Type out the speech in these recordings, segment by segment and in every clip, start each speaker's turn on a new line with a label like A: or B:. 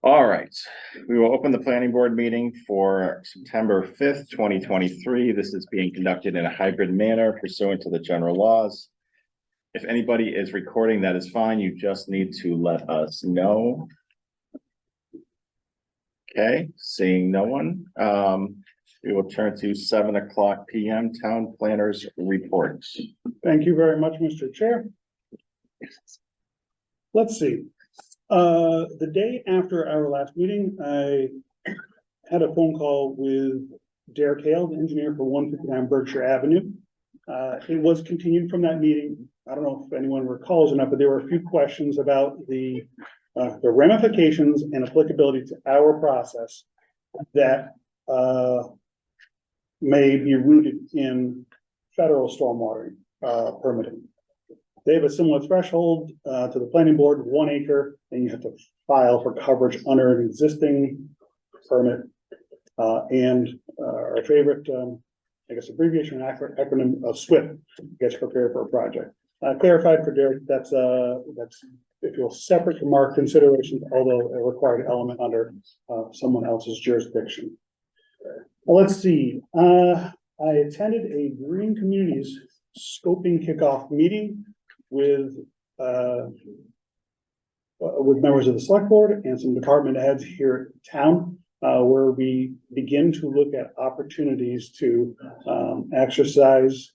A: All right, we will open the planning board meeting for September 5th, 2023. This is being conducted in a hybrid manner pursuant to the general laws. If anybody is recording, that is fine. You just need to let us know. Okay, seeing no one, we will turn to 7:00 PM Town Planners Reports.
B: Thank you very much, Mr. Chair. Let's see. The day after our last meeting, I had a phone call with Derek Hale, the engineer for 159 Berkshire Avenue. It was continued from that meeting. I don't know if anyone recalls or not, but there were a few questions about the ramifications and applicability to our process that may be rooted in federal stormwater permitting. They have a similar threshold to the planning board, 1 acre, and you have to file for coverage under an existing permit. And our favorite, I guess, abbreviation, acronym of SWIP gets prepared for a project. Clarified for Derek, that's if you'll separate from our considerations, although a required element under someone else's jurisdiction. Well, let's see. I attended a Green Communities scoping kickoff meeting with members of the select board and some department heads here at town, where we begin to look at opportunities to exercise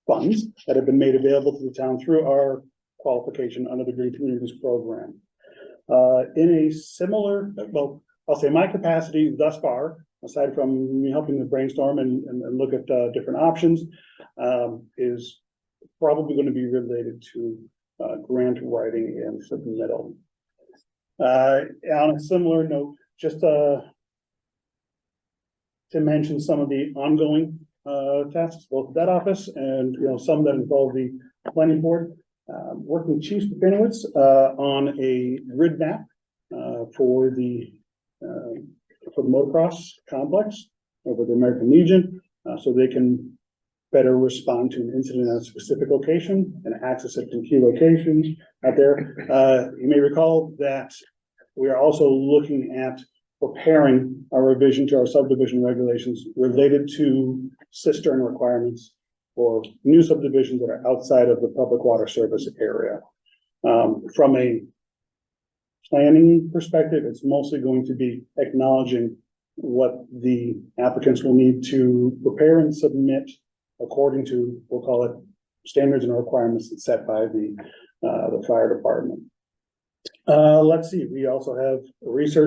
B: funds that have been made available to the town through our qualification under the Green Communities program. In a similar, well, I'll say my capacity thus far, aside from me helping to brainstorm and look at different options, is probably going to be related to grant writing and submittal. On a similar note, just to mention some of the ongoing tasks, both that office and some that involve the planning board. Working with Chief Benowitz on a grid map for the motocross complex over the American Legion, so they can better respond to an incident at a specific location and access it to key locations out there. You may recall that we are also looking at preparing a revision to our subdivision regulations related to cistern requirements for new subdivisions that are outside of the public water service area. From a planning perspective, it's mostly going to be acknowledging what the applicants will need to prepare and submit according to, we'll call it, standards and requirements set by the fire department. Let's see, we also have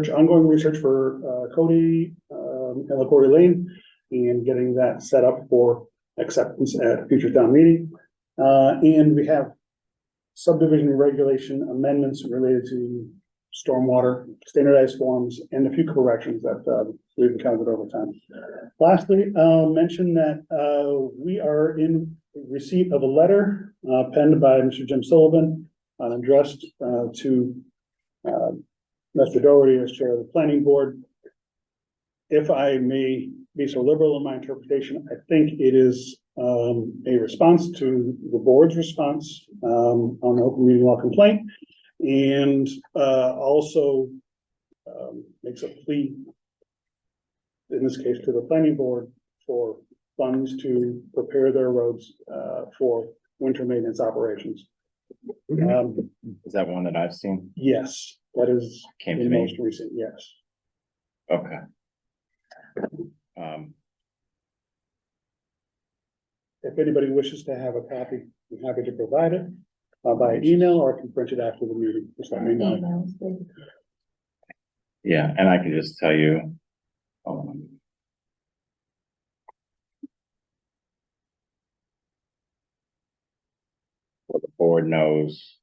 B: ongoing research for Cody and LaCordy Lane, and getting that set up for acceptance at a future town meeting. And we have subdivision regulation amendments related to stormwater, standardized forms, and a few corrections that we've encountered over time. Lastly, I'll mention that we are in receipt of a letter penned by Mr. Jim Sullivan, addressed to Mr. Doherty as chair of the planning board. If I may be so liberal in my interpretation, I think it is a response to the board's response on the open meeting law complaint, and also makes a plea, in this case, to the planning board for funds to prepare their roads for winter maintenance operations.
A: Is that one that I've seen?
B: Yes, that is
A: Came
B: the
A: to me.
B: most recent, yes.
A: Okay.
B: If anybody wishes to have a copy, I'm happy to provide it by email, or I can print it after the meeting. Just let me know.
A: Yeah, and I can just tell you, what the board knows.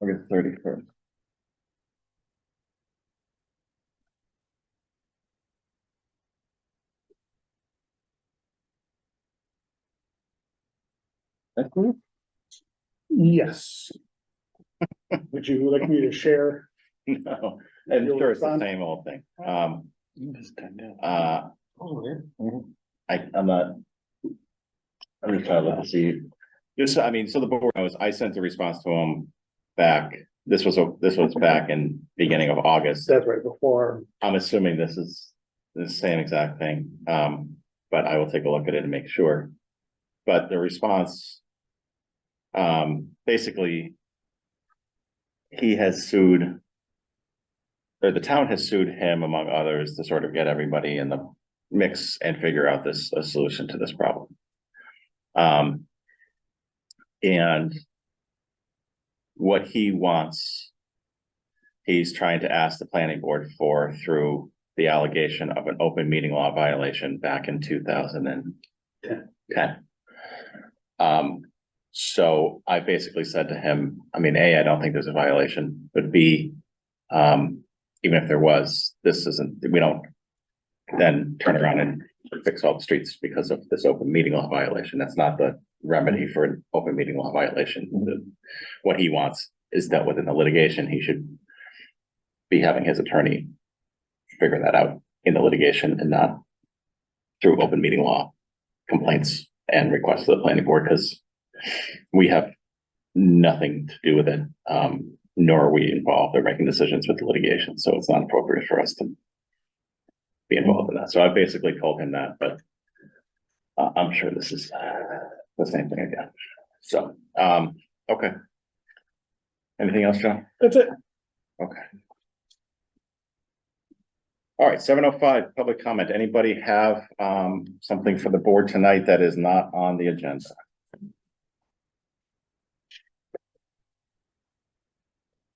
A: August 31st. That's cool.
B: Yes. Would you like me to share?
A: No, I'm
B: You'll
A: sure it's the
B: respond?
A: same old thing.
B: Oh,
A: I'm not. I'm just trying to let see. Just, I mean, so the board knows, I sent a response to him back. This was back in beginning of August.
B: That's right, before,
A: I'm assuming this is the same exact thing. But I will take a look at it and make sure. But the response, basically, he has sued, or the town has sued him, among others, to sort of get everybody in the mix and figure out a solution to this problem. And what he wants, he's trying to ask the planning board for through the allegation of an open meeting law violation back in 2010. So I basically said to him, I mean, A, I don't think there's a violation, but B, even if there was, this isn't, we don't then turn around and fix all the streets because of this open meeting law violation. That's not the remedy for an open meeting law violation. What he wants is dealt with in the litigation. He should be having his attorney figure that out in the litigation and not through open meeting law complaints and requests to the planning board, because we have nothing to do with it, nor are we involved in making decisions with the litigation. So it's not appropriate for us to be involved in that. So I basically told him that, but I'm sure this is the same thing again. So, okay. Anything else, John?
B: that's it.
A: Okay. All right, 7:05, public comment. Anybody have something for the board tonight that is not on the agenda?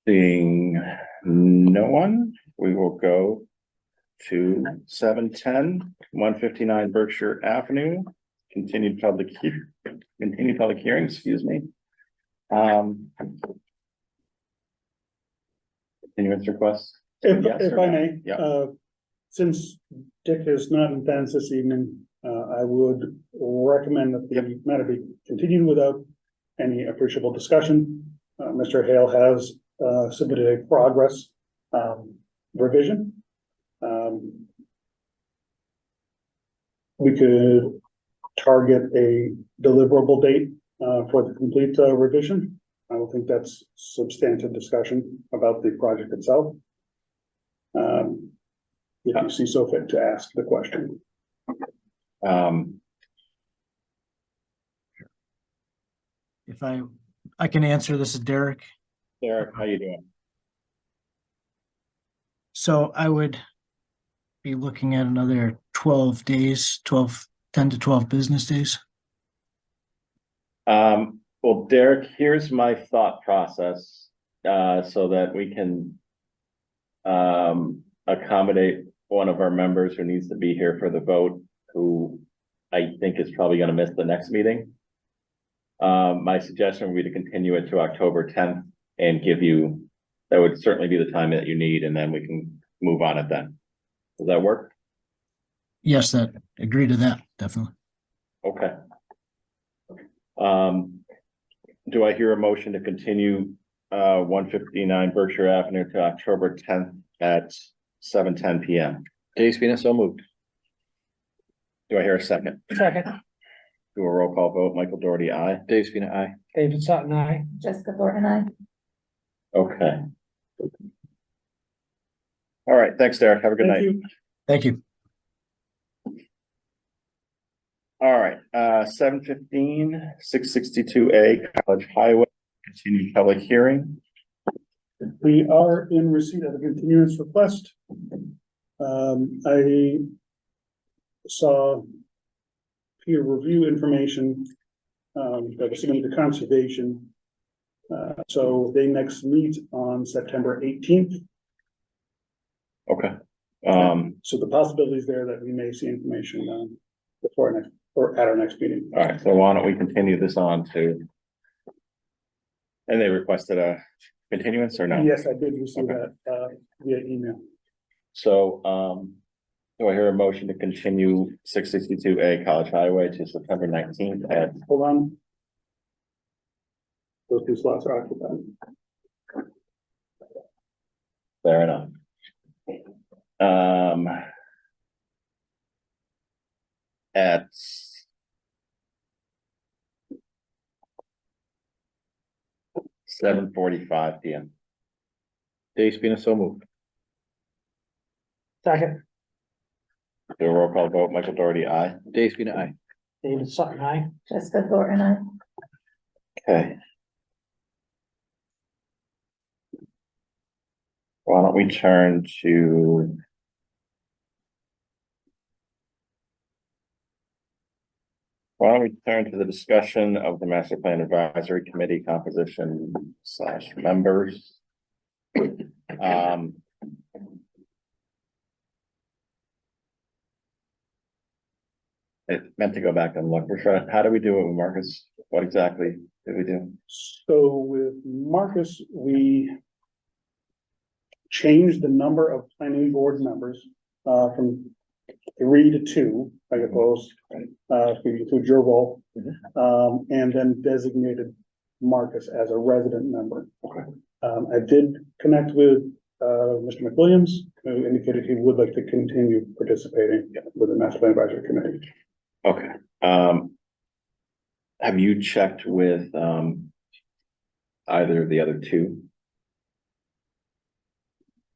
A: Seeing no one, we will go to 7:10, 159 Berkshire Avenue, continued public hearing, excuse me. Continuance request? Yes
B: If
A: or
B: I
A: no?
B: may,
A: Yeah.
B: since Dick is not in attendance this evening, I would recommend that the matter be continued without any appreciable discussion. Mr. Hale has submitted a progress revision. We could target a deliverable date for the complete revision. I don't think that's substantive discussion about the project itself. If you see so fit to ask the question.
C: If I can answer, this is Derek.
A: Derek, how you doing?
C: So I would be looking at another 12 days, 10 to 12 business days.
A: Well, Derek, here's my thought process, so that we can accommodate one of our members who needs to be here for the vote, who I think is probably gonna miss the next meeting. My suggestion would be to continue it to October 10th and give you, that would certainly be the time that you need, and then we can move on it then. Does that work?
C: Yes, that agree to that, definitely.
A: Okay. Do I hear a motion to continue 159 Berkshire Avenue to October 10th at 7:10 PM? Dave Spina, so moved. Do I hear a second?
D: Second,
A: Do a roll call vote. Michael Doherty, aye. Dave Spina, aye.
D: David Sutton, aye.
E: Jessica Thornton, I.
A: Okay. All right, thanks, Derek. Have a good
B: Thank
A: night.
B: you.
C: Thank you.
A: All right, 7:15, 662A College Highway, continued public hearing.
B: We are in receipt of a continuance request. I saw peer review information that was submitted to conservation. So they next meet on September 18th.
A: Okay.
B: So the possibility is there that we may see information before next, or at our next meeting.
A: All right, so why don't we continue this on to? And they requested a continuance or no?
B: Yes, I did receive
A: Okay.
B: that via email.
A: So, do I hear a motion to continue 662A College Highway to September 19th at,
B: Hold on. Those two slots are occupied.
A: fair enough. At 7:45 PM. Dave Spina, so moved.
D: Second,
A: Do a roll call vote, Michael Doherty, aye.
E: Dave Spina, aye.
D: David Sutton, aye.
F: Jessica Thornton, I.
A: Okay. Why don't we turn to? Why don't we turn to the discussion of the Master Plan Advisory Committee composition / members? It meant to go back and look. We're trying, how do we do it with Marcus? What exactly did we do?
B: So with Marcus, we changed the number of planning board members, from 3 to 2, I suppose, if we include your role. And then designated Marcus as a resident member.
A: Okay.
B: I did connect with, Mr. McWilliams, who indicated he would like to continue participating with the Master Plan Advisory Committee.
A: Okay, have you checked with, either of the other two?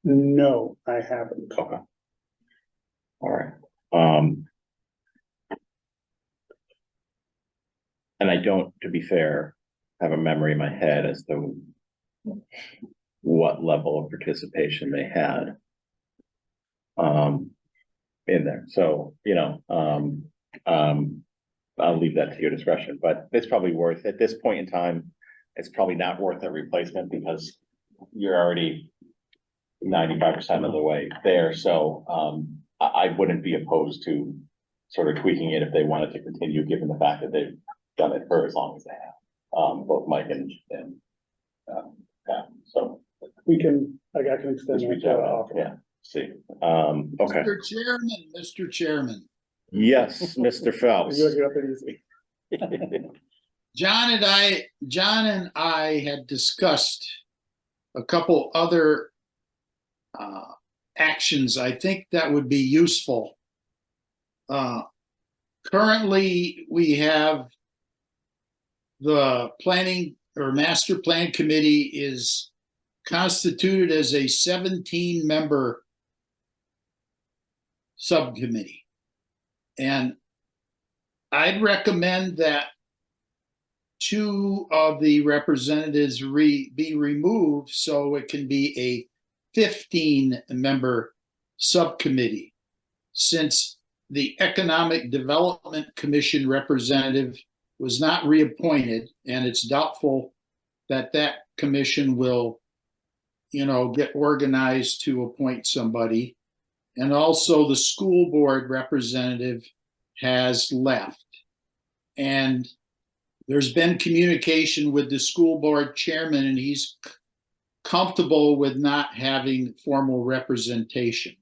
B: No, I haven't.
A: Okay. All right, and I don't, to be fair, have a memory in my head as to what level of participation they had. In there, so, you know, I'll leave that to your discretion, but it's probably worth, at this point in time, it's probably not worth a replacement because you're already 95% of the way there, so, I wouldn't be opposed to sort of tweaking it if they wanted to continue, given the fact that they've done it for as long as they have, both Mike and Pat, so.
B: We can, I can extend
A: Just reach
B: that
A: out,
B: offer.
A: yeah, see, okay,
G: Mr. Chairman,
A: yes, Mr. Phelps.
B: You get up there easy.
G: John and I had discussed a couple other actions I think that would be useful. Currently, we have the planning or master plan committee is constituted as a 17-member subcommittee. And I'd recommend that 2 of the representatives be removed so it can be a 15-member subcommittee. Since the Economic Development Commission representative was not reappointed, and it's doubtful that that commission will, you know, get organized to appoint somebody. And also the school board representative has left. And there's been communication with the school board chairman, and he's comfortable with not having formal representation.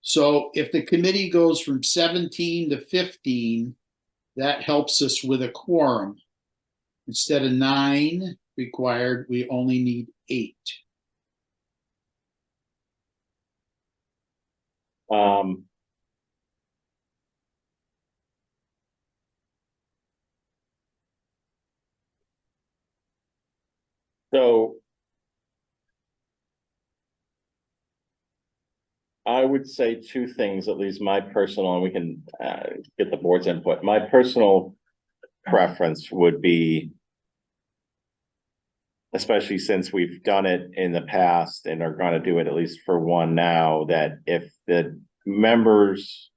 G: So if the committee goes from 17 to 15, that helps us with a quorum. Instead of 9 required, we only need 8.
A: So I would say 2 things, at least my personal, and we can get the board's input. My personal preference would be, especially since we've done it in the past and are going to do it at least for one now, that if the members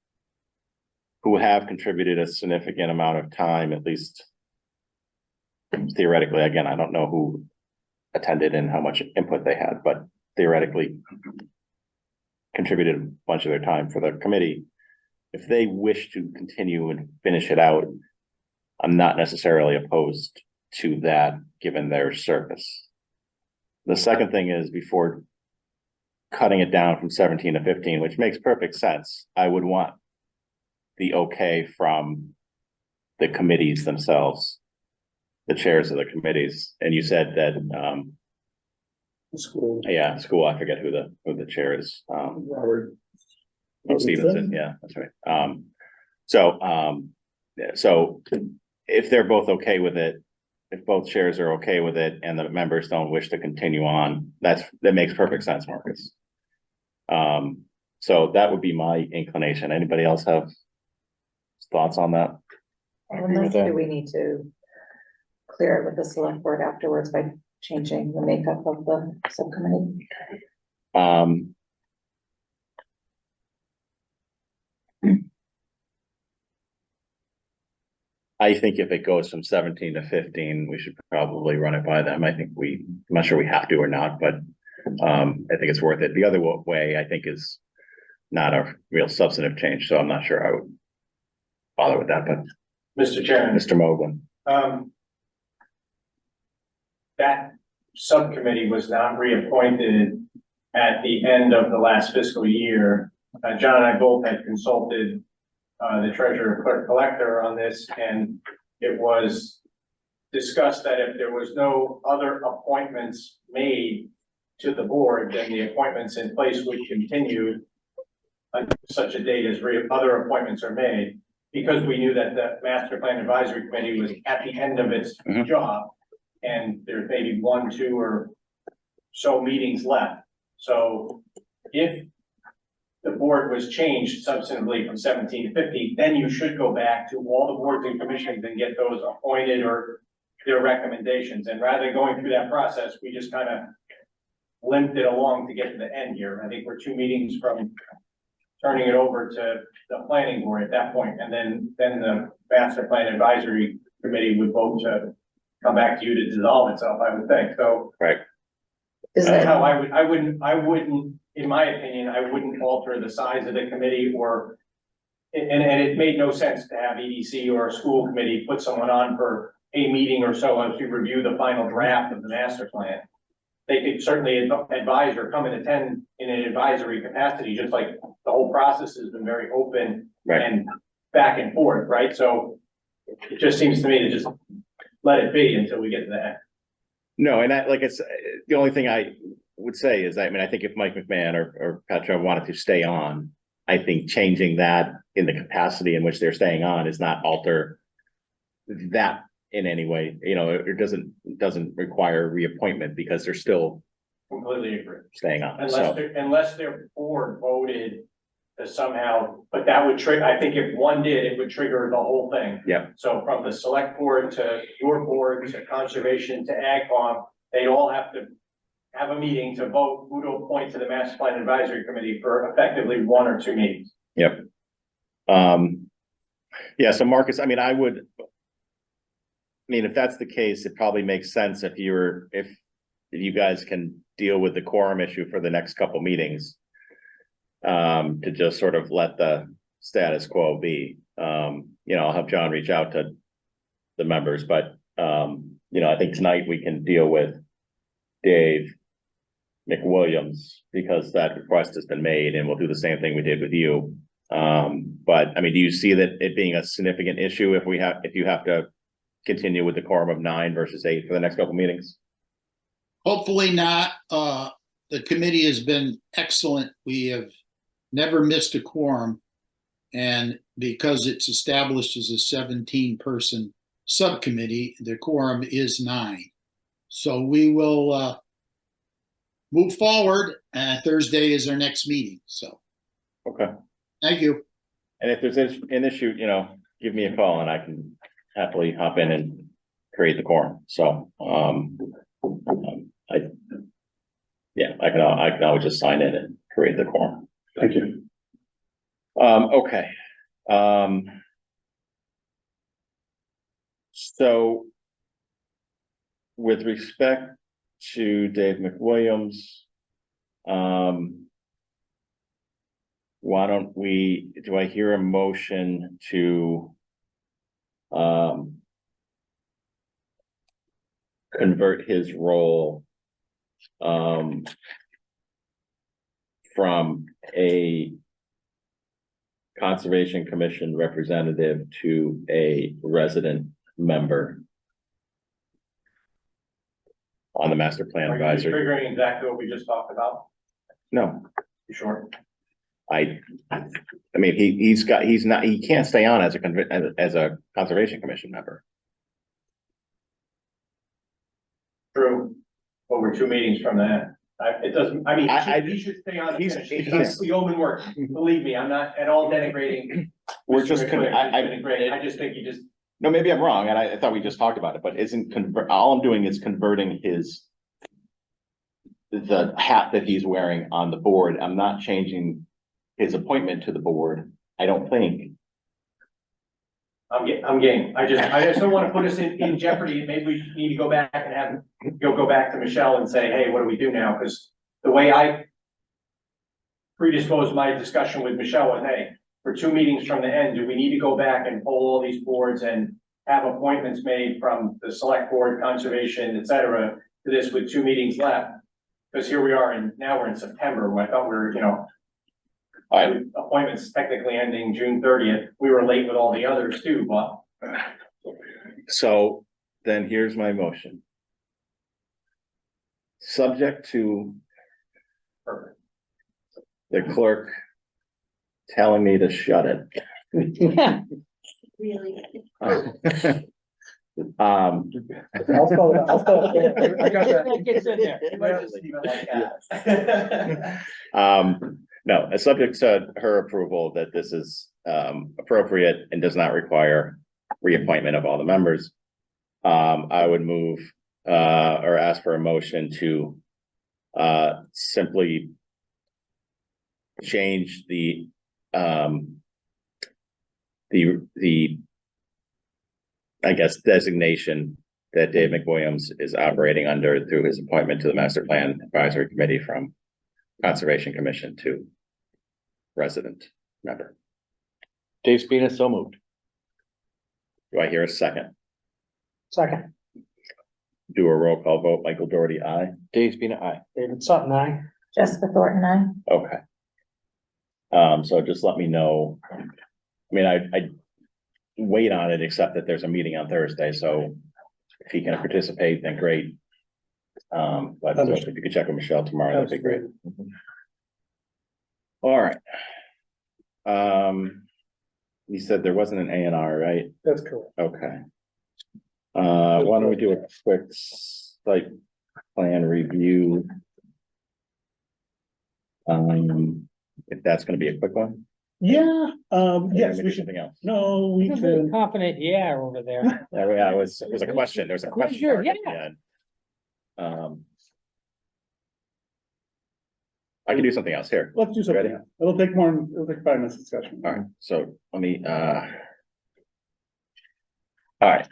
A: who have contributed a significant amount of time, at least theoretically, again, I don't know who attended and how much input they had, but theoretically contributed a bunch of their time for the committee. If they wish to continue and finish it out, I'm not necessarily opposed to that, given their service. The second thing is, before cutting it down from 17 to 15, which makes perfect sense, I would want the okay from the committees themselves, the chairs of the committees. And you said that,
B: School,
A: yeah, school, I forget who the chair is.
B: Robert.
A: Oh, Stevenson, yeah, that's right. So if they're both okay with it, if both chairs are okay with it and the members don't wish to continue on, that makes perfect sense, Marcus. So that would be my inclination. Anybody else have thoughts on that?
D: Unless do we need to clear it with the select board afterwards by changing the makeup of the subcommittee?
A: I think if it goes from 17 to 15, we should probably run it by them. I'm not sure we have to or not, but I think it's worth it. The other way, I think, is not a real substantive change, so I'm not sure I would bother with that, but
E: Mr. Chairman,
A: Mr. Mogul.
E: That subcommittee was not reappointed at the end of the last fiscal year. John and I both had consulted the treasurer clerk collector on this, and it was discussed that if there was no other appointments made to the board, then the appointments in place would continue until such a date as other appointments are made, because we knew that the master plan advisory committee was at the end of its job, and there's maybe 1, 2 or so meetings left. So if the board was changed substantively from 17 to 15, then you should go back to all the boards and commissions and get those appointed or their recommendations. And rather than going through that process, we just kind of limped it along to get to the end here. I think we're 2 meetings from turning it over to the planning board at that point, and then the master plan advisory committee would vote to come back to you to dissolve itself, I would think. So
A: Right.
D: Is
E: that's
D: that,
E: how I wouldn't, in my opinion, I wouldn't alter the size of the committee or, and it made no sense to have EDC or a school committee put someone on for a meeting or so as to review the final draft of the master plan. They could certainly advise or come and attend in an advisory capacity, just like the whole process has been very open
A: Right.
E: and back and forth, right? So it just seems to me to just let it be until we get to the end.
A: No, and like I said, the only thing I would say is, I mean, I think if Mike McMahon or Petra wanted to stay on, I think changing that in the capacity in which they're staying on is not alter that in any way. You know, it doesn't require reappointment because they're still
E: Completely agree.
A: staying on.
E: Unless their board voted to somehow, but that would trigger, I think if one did, it would trigger the whole thing.
A: Yeah.
E: So from the select board to your board to conservation to AgCom, they'd all have to have a meeting to vote who to appoint to the master plan advisory committee for effectively 1 or 2 meetings.
A: Yep. Yeah, so Marcus, I mean, if that's the case, it probably makes sense if you guys can deal with the quorum issue for the next couple meetings. To just sort of let the status quo be. I'll have John reach out to the members, but I think tonight we can deal with Dave McWilliams because that request has been made, and we'll do the same thing we did with you. But I mean, do you see that it being a significant issue if you have to continue with the quorum of 9 versus 8 for the next couple meetings?
G: Hopefully not. The committee has been excellent. We have never missed a quorum. And because it's established as a 17-person subcommittee, the quorum is 9. So we will move forward. Thursday is our next meeting. So,
A: Okay.
G: thank you.
A: And if there's an issue, give me a call and I can happily hop in and create the quorum. So, I can always just sign in and create the quorum.
B: Thank you.
A: Okay. So with respect to Dave McWilliams, do I hear a motion to convert his role from a Conservation Commission representative to a resident member on the master plan
E: Are you
A: advisory?
E: triggering exactly what we just talked about?
A: No,
E: You sure?
A: I mean, he can't stay on as as a Conservation Commission member.
E: True, but we're 2 meetings from that. It doesn't, I mean, he should stay on the
A: he's-
E: finish. He
A: he's-
E: does the yeoman work. Believe me, I'm not at all denigrating.
A: We're
E: Mr.
A: just,
E: McClure. He's
A: I
E: been great. I just think he just,
A: no, maybe I'm wrong, and I thought we just talked about it, but all I'm doing is converting the hat that he's wearing on the board. I'm not changing his appointment to the board, I don't think.
E: I'm game. I just don't want to put us in jeopardy. Maybe we need to go back and go back to Michelle and say, hey, what do we do now? Because the way I predisposed my discussion with Michelle was, hey, we're 2 meetings from the end. Do we need to go back and pull all these boards and have appointments made from the select board, conservation, et cetera, to this with 2 meetings left? Because here we are, and now we're in September, when I thought we were,
A: All right,
E: appointments technically ending June 30th. We were late with all the others too, but
A: so then here's my motion. Subject to
E: perfect.
A: the clerk telling me to shut it.
D: Really?
A: Um,
B: I'll spell it, I'll spell it. I got that.
C: That gets in there.
E: You might just leave it like that.
A: no, subject to her approval that this is appropriate and does not require reappointment of all the members. I would move or ask for a motion to simply change the I guess designation that Dave McWilliams is operating under through his appointment to the Master Plan Advisory Committee from Conservation Commission to resident member.
F: Dave Spina, so moved.
A: Do I hear a second?
C: Second.
A: Do a roll call vote. Michael Doherty, aye.
F: Dave Spina, aye.
C: David Sutton, aye.
D: Jessica Thornton, I.
A: Okay. So just let me know. I mean, I wait on it, except that there's a meeting on Thursday, so if he can participate, then great. But if you could check with Michelle tomorrow, that'd be great. All right. You said there wasn't an A and R, right?
B: That's correct.
A: Okay. Why don't we do a quick site plan review? If that's gonna be a quick one?
B: Yeah, yes, we should,
A: Something else.
B: no, we can,
C: Confident, yeah, over there.
A: Yeah, it was a question, there was a question.
C: Sure,
A: mark at the
C: yeah.
A: end. I can do something else here.
B: let's do something.
A: Ready?
B: else. It'll take 5 minutes discussion.
A: All right, so let me, all right.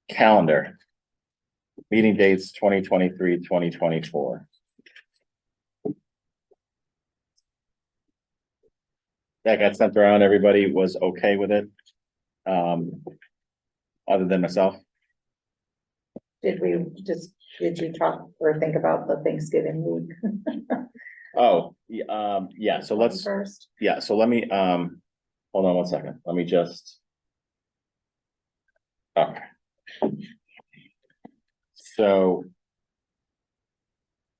A: Calendar. Meeting dates 2023, 2024. That got sent around, everybody was okay with it. Other than myself.
D: Did you talk or think about the Thanksgiving week?
A: Oh, yeah, so let's,
D: First,
A: yeah, so let me, hold on one second, let me just. Okay. So.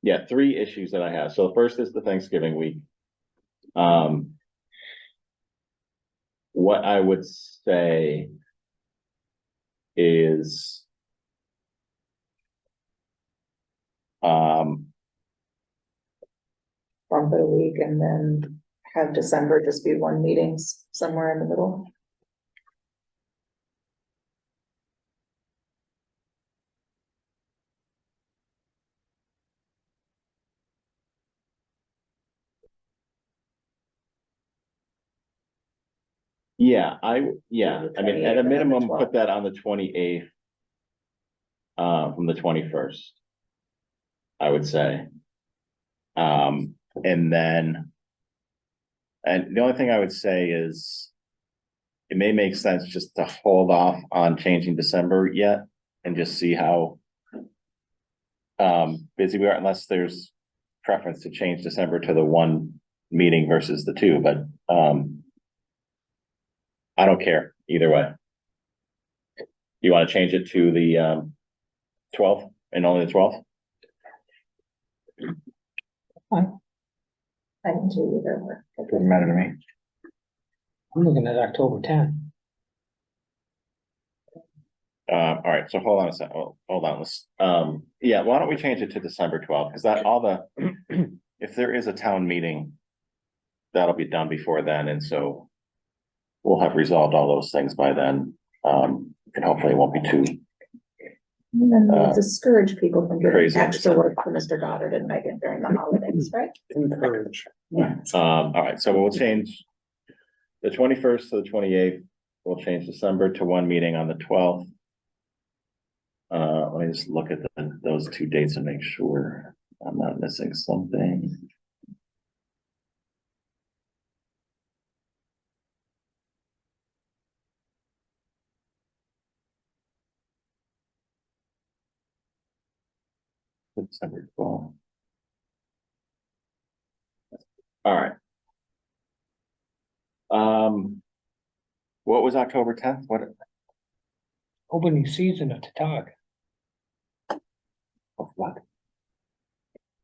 A: Yeah, 3 issues that I have. So the first is the Thanksgiving week. What I would say is.
D: bump it a week and then have December just be 1 meeting somewhere in the middle.
A: Yeah, I mean, at a
D: 28th and then the
A: minimum,
D: 12th.
A: put that on the 28th. From the 21st. I would say. And then. And the only thing I would say is. It may make sense just to hold off on changing December yet and just see how. Busy we are, unless there's preference to change December to the 1 meeting versus the 2, but, I don't care either way. You wanna change it to the, 12th and only the 12th?
D: I can do either work.
A: Doesn't matter to me.
H: I'm looking at October 10th.
A: All right, so hold on a second, hold on, let's, yeah, why don't we change it to December 12th, because that, all the, if there is a town meeting, that'll be done before then, and so we'll have resolved all those things by then, and hopefully it won't be too,
D: And then we'll discourage people from getting
A: crazy.
D: extra work for Mr. Goddard and Megan during the holidays, right?
B: Encourage.
A: all right, so we'll change the 21st to the 28th, we'll change December to one meeting on the 12th. Let me just look at those two dates and make sure I'm not missing something. December 12th. All right. What was October 10th? What,
H: Opening season of Tatog.
A: of what?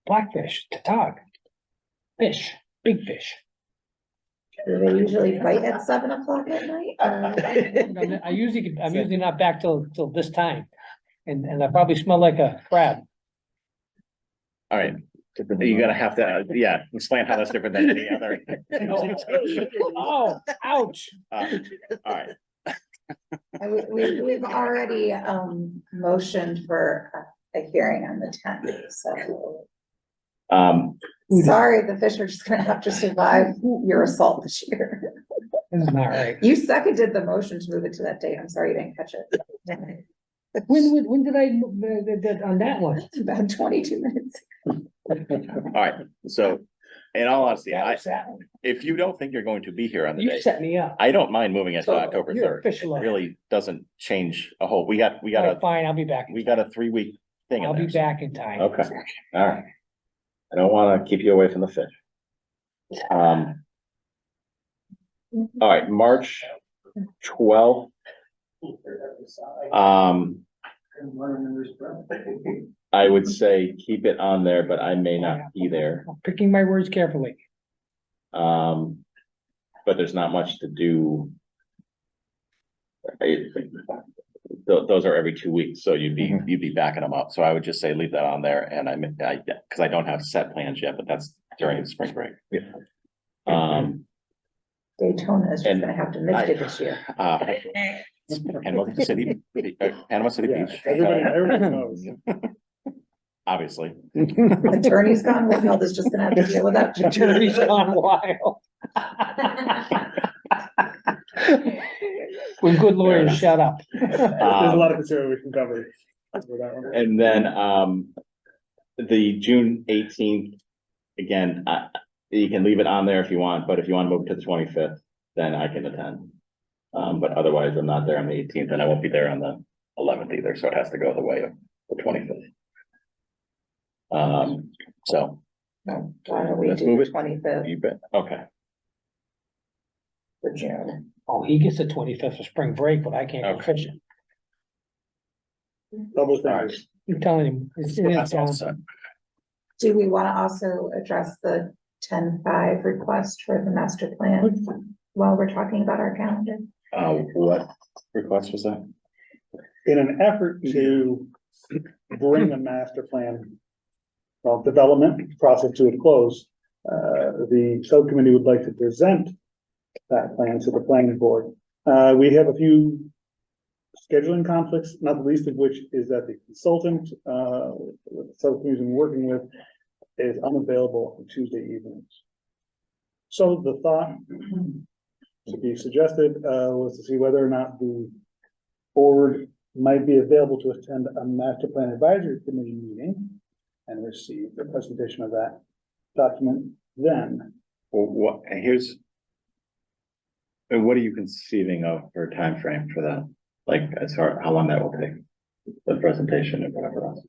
H: Blackfish, Tatog. Fish, big fish.
D: Do they usually bite at 7 o'clock at night?
H: I'm usually not back till this time. And I probably smell like a crab.
A: All right, you're gonna have to, yeah, explain how that's different than any other.
H: Oh, ouch.
A: All right,
D: We've already, motioned for a hearing on the 10th, so. Sorry, the fish are just gonna have to survive your assault this year.
H: This is not right.
D: You seconded the motion to move it to that date. I'm sorry you didn't catch it.
H: When did I, on that one?
D: About 22 minutes.
A: all right, so in all honesty,
H: That was that one.
A: if you don't think you're going to be here on the
H: You
A: day,
H: set me up.
A: I don't mind moving it to October
H: You're a
A: 3rd.
H: fish
A: It
H: lover.
A: really doesn't change a whole, we got
H: All right,
A: a,
H: fine, I'll be back.
A: we got a 3-week thing in
H: I'll be
A: there.
H: back in time.
A: Okay, all right. I don't wanna keep you away from the fish. All right, March 12th. I would say keep it on there, but I may not be there.
H: I'm picking my words carefully.
A: But there's not much to do. Those are every 2 weeks, so you'd be backing them up, so I would just say leave that on there, and cause I don't have set plans yet, but that's during the spring break.
D: Daytona is just
A: And
D: gonna have to miss it this year.
A: Panama City, Panama City
B: Yeah,
A: Beach.
B: everybody knows.
A: Obviously.
D: Attorney's gone wild is just gonna have to deal with that.
H: Attorney's gone wild. When good lawyers shut up.
B: There's a lot of material we can cover. for that one.
A: And then, the June 18th, again, you can leave it on there if you want, but if you want to move to the 25th, then I can attend. But otherwise, I'm not there on the 18th, and I won't be there on the 11th either, so it has to go the way of the 25th. So,
D: Why don't we
A: Let's
D: do
A: move
D: the
A: it.
D: 25th
A: you bet, okay.
D: for June?
H: Oh, he gets the 25th for spring break, but I can't go
A: Okay.
H: fishing.
B: Double
A: All right.
B: fingers.
H: I'm telling him. It's
A: That's all
H: down.
A: set.
D: Do we wanna also address the 10-5 request for the master plan while we're talking about our calendar?
A: What request was that?
B: In an effort to bring the master plan, well, development process to a close, the subcommittee would like to present that plan to the planning board. We have a few scheduling conflicts, not the least of which is that the consultant, the subcommittee's been working with is unavailable on Tuesday evenings. So the thought to be suggested, was to see whether or not the board might be available to attend a master plan advisory committee meeting and receive the presentation of that document then.
A: Well, what are you conceiving of for a time frame for that? Like, as far, how long that will take, the presentation and whatever else?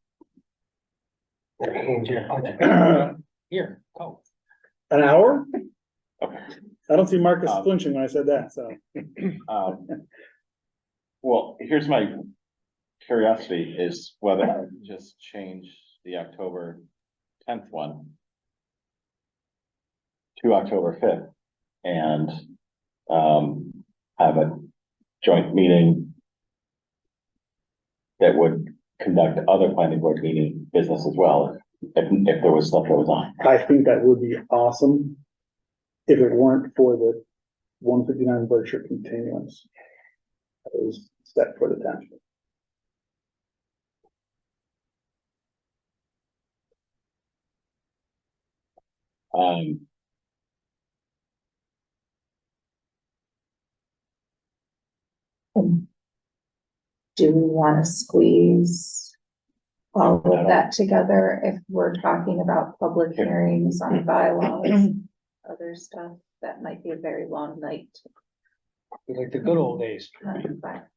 H: Here, oh.
B: An hour?
A: Okay.
B: I don't see Marcus
A: Um,
B: flinching when I said that, so.
A: Well, here's my curiosity is whether I just change the October 10th one to October fifth and, have a joint meeting that would conduct other planning board meeting business as well, if there was stuff that was on.
B: I think that would be awesome if it weren't for the 159 Berkshire continuance. That was set for the township.
A: Um,
D: Do we want to squeeze all of that together if we're talking about public hearings on bylaws, other stuff? That might be a very long night.
H: Like the good old days.
D: But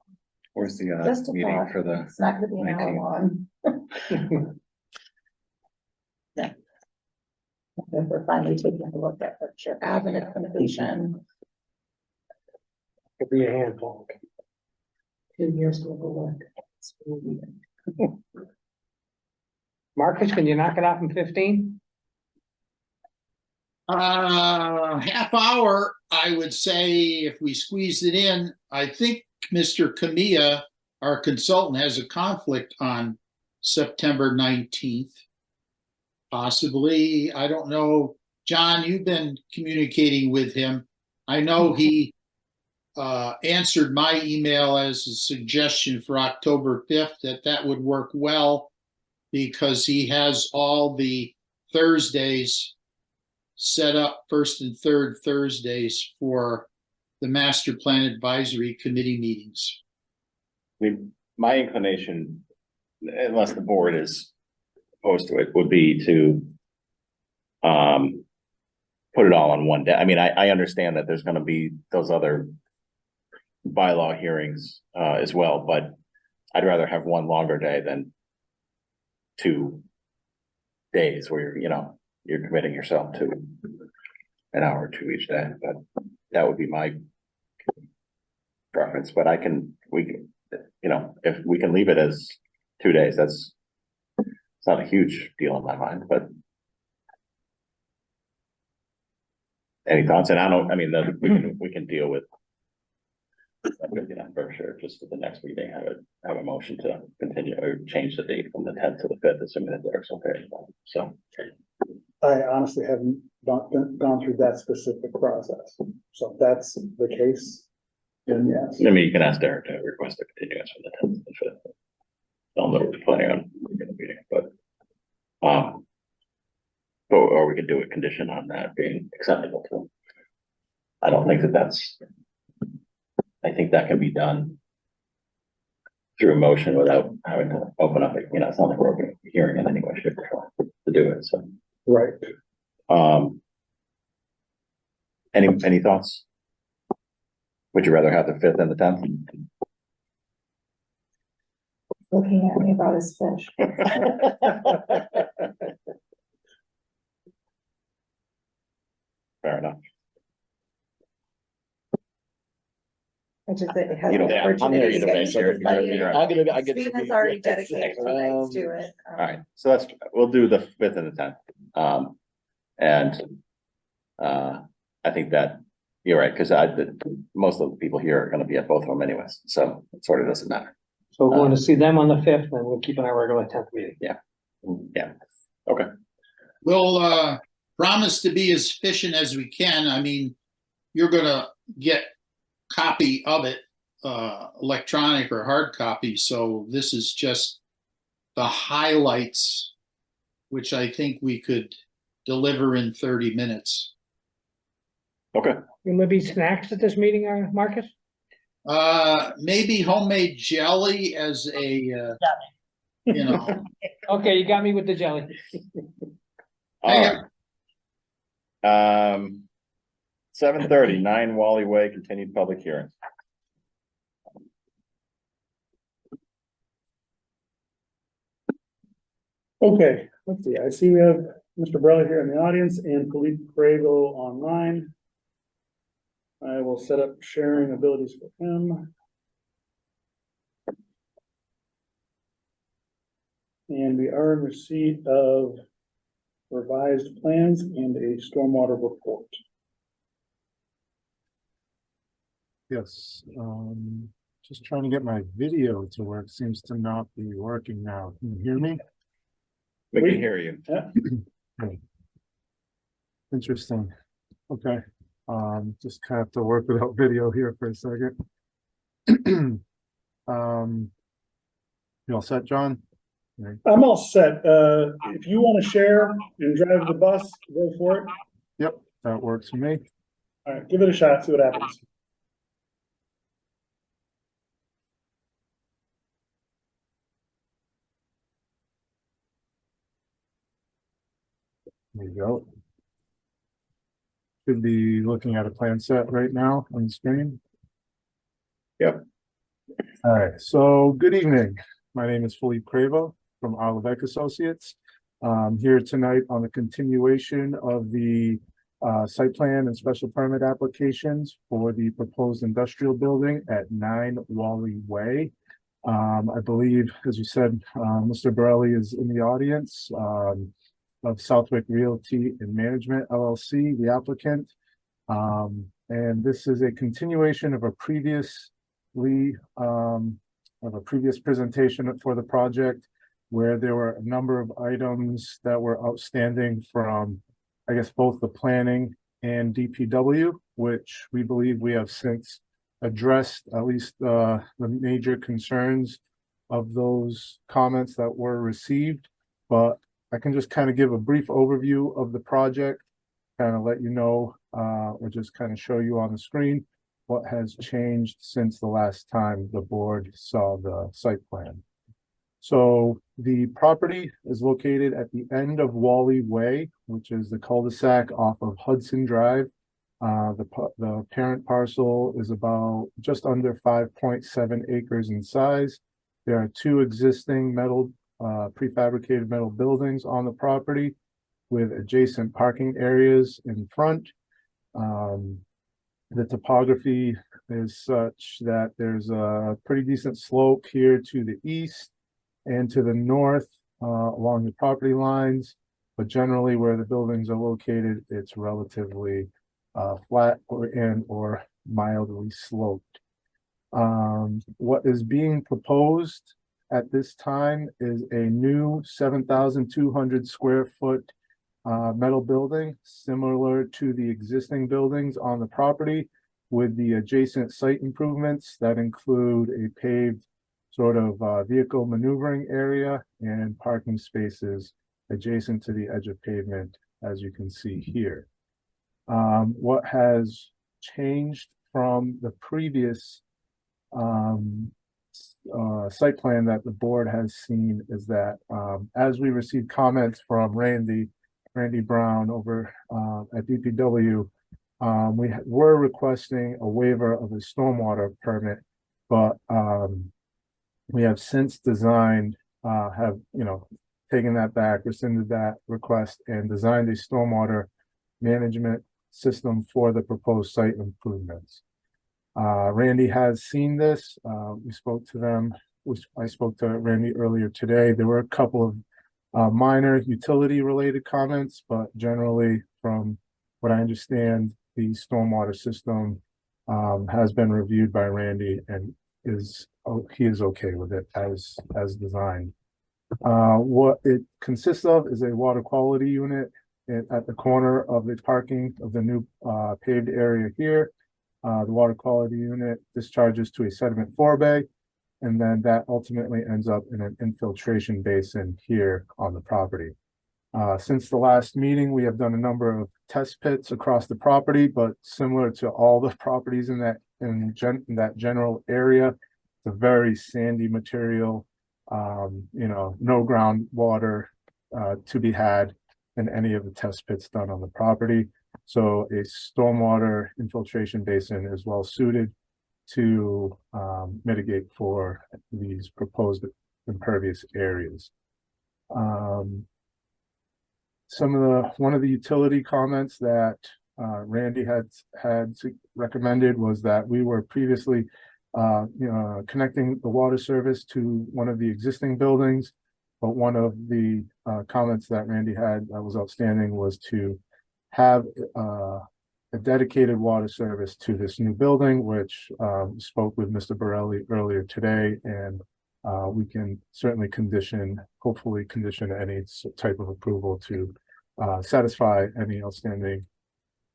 A: where's the,
D: Just a
A: meeting
D: thought.
A: for the,
D: it's not gonna be an hour
A: 19th.
D: long. Yeah. If we're finally taking a look at Berkshire Avenue completion,
H: Could be a handful.
D: 2 years worth of work.
H: Marcus, can you knock it off in 15?
G: Half hour, I would say, if we squeezed it in. I think Mr. Kamiya, our consultant, has a conflict on September 19th. Possibly, I don't know. John, you've been communicating with him. I know he answered my email as a suggestion for October 5th, that would work well because he has all the Thursdays set up, first and third Thursdays, for the Master Plan Advisory Committee meetings.
A: I mean, my inclination, unless the board is opposed to it, would be to put it all on one day. I mean, I understand that there's gonna be those other bylaw hearings as well, but I'd rather have one longer day than 2 days where you're committing yourself to an hour or 2 each day, but that would be my preference, but we can, if we can leave it as 2 days, it's not a huge deal in my mind, but any thoughts? And we can deal with for sure, just at the next meeting, have a motion to continue or change the date from the 10th to the 5th, assuming that Derek's okay. So
B: I honestly haven't gone through that specific process. So if that's the case, then yes.
A: I mean, you can ask Derek to request a continuance from the 10th to the 5th. I'll know we're planning on the meeting, but or we could do a condition on that being acceptable to them. I don't think I think that can be done through a motion without having to open up, it's not like we're opening a hearing in any way, shape, or form to do it, so.
B: Right.
A: Any thoughts? Would you rather have the 5th and the 10th?
D: Looking at me about his fish.
A: Fair enough.
D: Which is it has
A: You know,
D: the
A: I'm there
D: opportunity
A: either
D: to
A: way,
D: get
A: Jared.
D: everybody.
A: You're
F: I get to
D: Stephen's
F: be-
D: already dedicated nights to it.
A: All right, so we'll do the 5th and the 10th. And I think that you're right, because most of the people here are gonna be at both of them anyways, so it sort of doesn't matter.
H: So we're going to see them on the 5th, and we'll keep our regular 10th meeting.
A: Yeah, okay.
G: We'll promise to be as efficient as we can. I mean, you're gonna get copy of it, electronic or hard copy, so this is just the highlights, which I think we could deliver in 30 minutes.
A: Okay,
H: Will there be snacks at this meeting, Marcus?
G: Maybe homemade jelly as a,
H: Okay, you got me with the jelly.
A: all right. 7:30, 9 Wally Way, continued public hearing.
B: Okay, let's see. I see we have Mr. Brelli here in the audience and Philippe Prego online. I will set up sharing abilities for him. And we are in receipt of revised plans and a stormwater report.
I: Yes, just trying to get my video to work. Seems to not be working now. Can you hear me?
A: We can hear you.
I: Interesting. Okay, just kind of have to work without video here for a second. You all set, John? Right.
B: I'm all set. If you want to share and drive the bus, go for it.
I: Yep, that works for me.
B: All right, give it a shot, see what happens.
I: There you go. Should be looking at a plan set right now on the screen.
A: Yep.
I: All right, so good evening. My name is Philippe Cravo from Arlevec Associates. Here tonight on the continuation of the site plan and special permit applications for the proposed industrial building at 9 Wally Way. I believe, as you said, Mr. Borelli is in the audience of Southwick Realty and Management LLC, the applicant. And this is a continuation of a previous presentation for the project, where there were a number of items that were outstanding from, I guess, both the planning and DPW, which we believe we have since addressed at least the major concerns of those comments that were received. But I can just kind of give a brief overview of the project, kind of let you know, or just kind of show you on the screen what has changed since the last time the board saw the site plan. So the property is located at the end of Wally Way, which is the cul-de-sac off of Hudson Drive. The parent parcel is about just under 5.7 acres in size. There are two existing prefabricated metal buildings on the property with adjacent parking areas in front. The topography is such that there's a pretty decent slope here to the east and to the north along the property lines, but generally where the buildings are located, it's relatively flat or mildly sloped. What is being proposed at this time is a new 7,200 square foot metal building, similar to the existing buildings on the property, with the adjacent site improvements that include a paved sort of vehicle maneuvering area and parking spaces adjacent to the edge of pavement, as you can see here. What has changed from the previous site plan that the board has seen is that as we received comments from Randy Brown over at DPW, we were requesting a waiver of the stormwater permit, but we have since taken that back, rescinded that request, and designed a stormwater management system for the proposed site improvements. Randy has seen this. We spoke to them. I spoke to Randy earlier today. There were a couple of minor utility related comments, but generally, from what I understand, the stormwater system has been reviewed by Randy and he is okay with it as designed. What it consists of is a water quality unit at the corner of the parking of the new paved area here. The water quality unit discharges to a sediment forebay, and then that ultimately ends up in an infiltration basin here on the property. Since the last meeting, we have done a number of test pits across the property, but similar to all the properties in that general area, it's a very sandy material. No groundwater to be had in any of the test pits done on the property. So a stormwater infiltration basin is well suited to mitigate for these proposed impervious areas. One of the utility comments that Randy had recommended was that we were previously connecting the water service to one of the existing buildings. but one of the comments that Randy had that was outstanding was to have a dedicated water service to this new building, which spoke with Mr. Borelli earlier today, and we can certainly hopefully condition any type of approval to satisfy any outstanding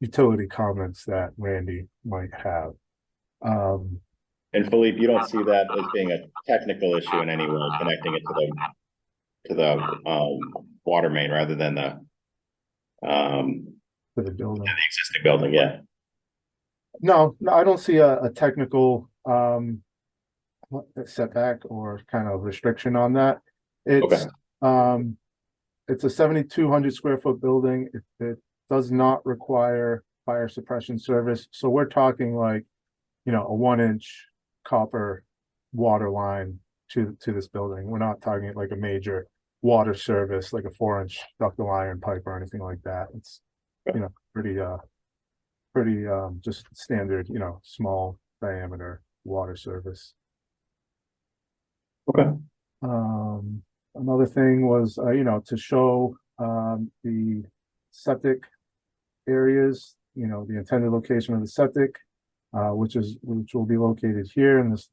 I: utility comments that Randy might have.
A: And Philippe, you don't see that as being a technical issue in any way, connecting it to the water main rather than the
I: For the building.
A: the existing building, yeah.
I: No, I don't see a technical setback or kind of restriction on that. It's it's a 7,200 square foot building. It does not require fire suppression service. So we're talking like, a 1-inch copper water line to this building. We're not talking like a major water service, like a 4-inch ductile iron pipe or anything like that. It's, pretty just standard, small diameter water service.
A: Okay.
I: Another thing was, to show the septic areas, the intended location of the septic, which will be located here in this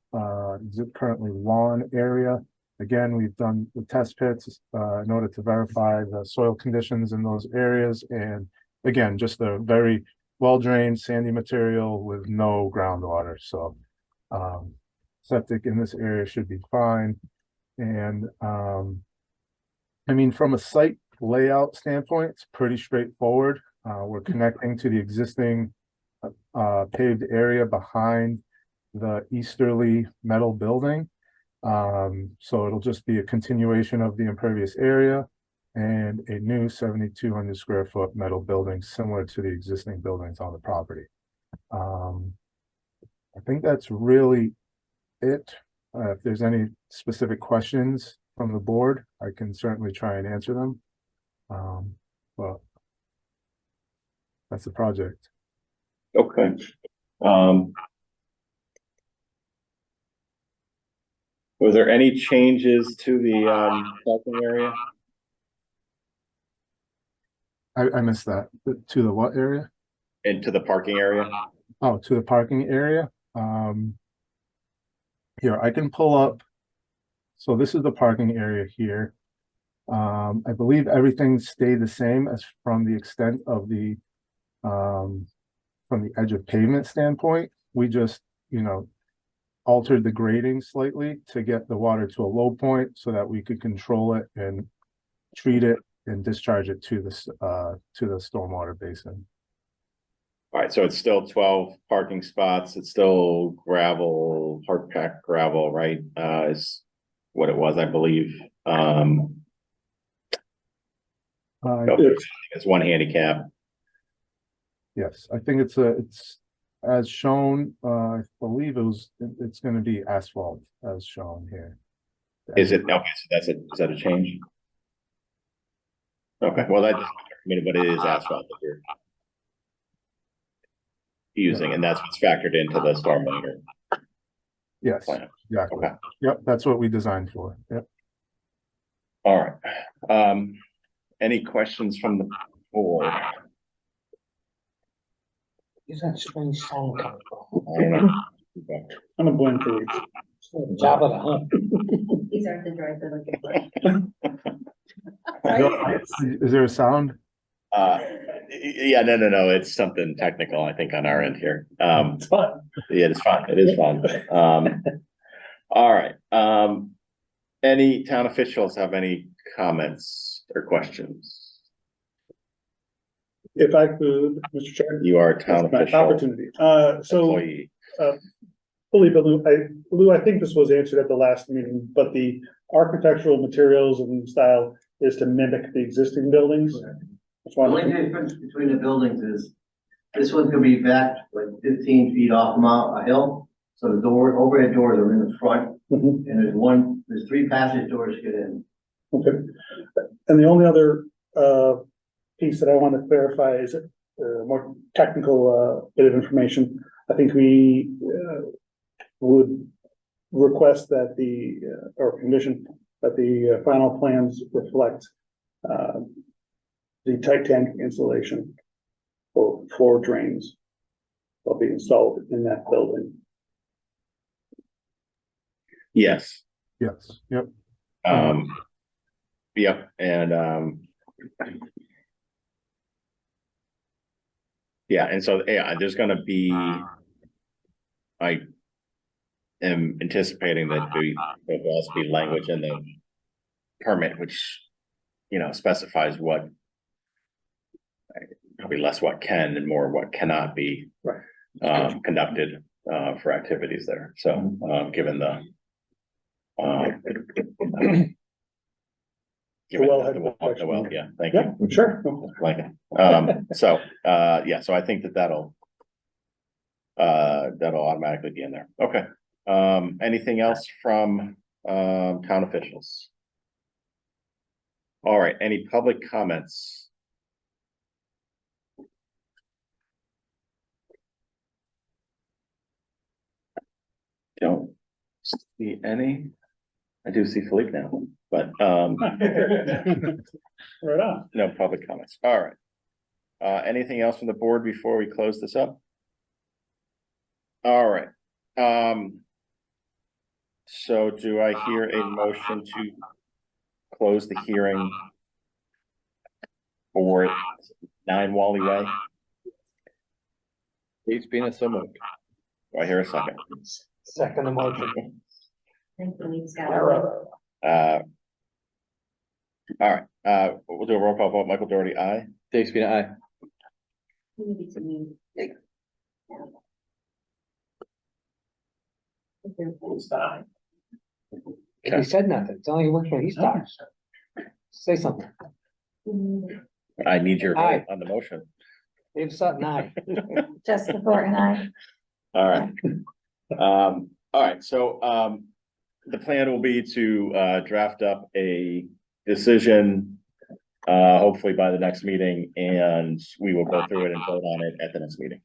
I: currently lawn area. Again, we've done the test pits in order to verify the soil conditions in those areas, and again, just a very well-drained sandy material with no groundwater. So septic in this area should be fine. And from a site layout standpoint, it's pretty straightforward. We're connecting to the existing paved area behind the easterly metal building. So it'll just be a continuation of the impervious area and a new 7,200 square foot metal building similar to the existing buildings on the property. I think that's really it. If there's any specific questions from the board, I can certainly try and answer them. But that's the project.
A: Okay. Was there any changes to the parking area?
I: I missed that. To the what area?
A: Into the parking area?
I: Oh, to the parking area. Here, I can pull up. So this is the parking area here. I believe everything stayed the same as from the extent of the from the edge of pavement standpoint. We just, altered the grading slightly to get the water to a low point so that we could control it and treat it and discharge it to the stormwater basin.
A: All right, so it's still 12 parking spots. It's still gravel, hard packed gravel, right? Is what it was, I believe. It's one handicap.
I: Yes, I think it's as shown. I believe it's going to be asphalt as shown here.
A: Is it okay? So is that a change? Okay, well, that doesn't mean, but it is asphalt that you're using, and that's what's factored into the stormwater
I: Yes,
A: plan.
I: exactly.
A: Okay.
I: Yep, that's what we designed for. Yep.
A: All right. Any questions from the board?
H: Is that strange sound coming from?
A: I don't know. Okay.
B: I'm a blend for each.
H: Jabba the Hutt.
D: These aren't the droids they're looking for.
I: Is there a sound?
A: Yeah, no, it's something technical, I think, on our end here.
B: It's fun.
A: Yeah, it's fun. It is fun. All right. Any town officials have any comments or questions?
B: If I could, Mr. Chair.
A: You are a town
B: That's my
A: official.
B: opportunity. So
A: Employee.
B: Philippe, Lou, I think this was answered at the last meeting, but the architectural materials and style is to mimic the existing buildings. That's
J: The
B: why
J: only difference between the buildings is this one's gonna be back like 15 feet off a hill. So the overhead doors are in the front,
B: Mhm.
J: and there's 3 passage doors to get in.
B: Okay. And the only other piece that I want to clarify is a more technical bit of information. I think we would request that or condition but the final plans reflect the tight tank installation for floor drains will be installed in that building.
A: Yes.
I: Yes, yep.
A: Yep, and yeah, and so, yeah, there's gonna be, I am anticipating that there will also be language in the permit, which, you know, specifies what probably less what can and more what cannot be
B: Right.
A: conducted for activities there. So, given the given
B: wellhead
A: the well,
B: protection.
A: yeah, thank you.
B: Yep, sure.
A: Like it. So, yeah, so I think that'll automatically be in there. Okay. Anything else from town officials? All right, any public comments? Don't see any. I do see Philippe now, but
B: Right on.
A: no public comments. All right. Anything else from the board before we close this up? All right. So do I hear a motion to close the hearing for 9 Wally Way?
F: Dave Spina, so moved.
A: Do I hear a second?
H: Second emotion.
A: All right, we'll do a roll call vote. Michael Doherty, aye.
F: Dave Spina, aye.
H: He said nothing. It's only works when he starts. Say something.
A: I need your vote
H: Aye.
A: on the motion.
H: Dave Sutton, aye.
D: Jessica Thornton, I.
A: All right. All right, so, the plan will be to, draft up a decision, hopefully by the next meeting, and we will go through it and vote on it at the next meeting.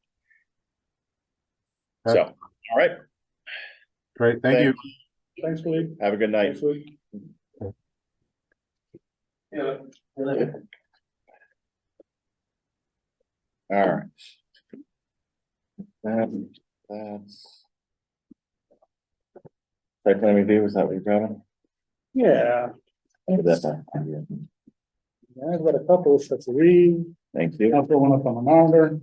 A: So, all right,
I: Great, thank you.
B: Thanks, Philippe.
A: have a good night.
B: Thanks, Philippe.
A: All right. That's. Site plan review, is that what you're grabbing?
B: Yeah,
A: Give that back.
B: I've got a couple of sets of read.
A: Thank you.
B: I'll throw one up on the monitor.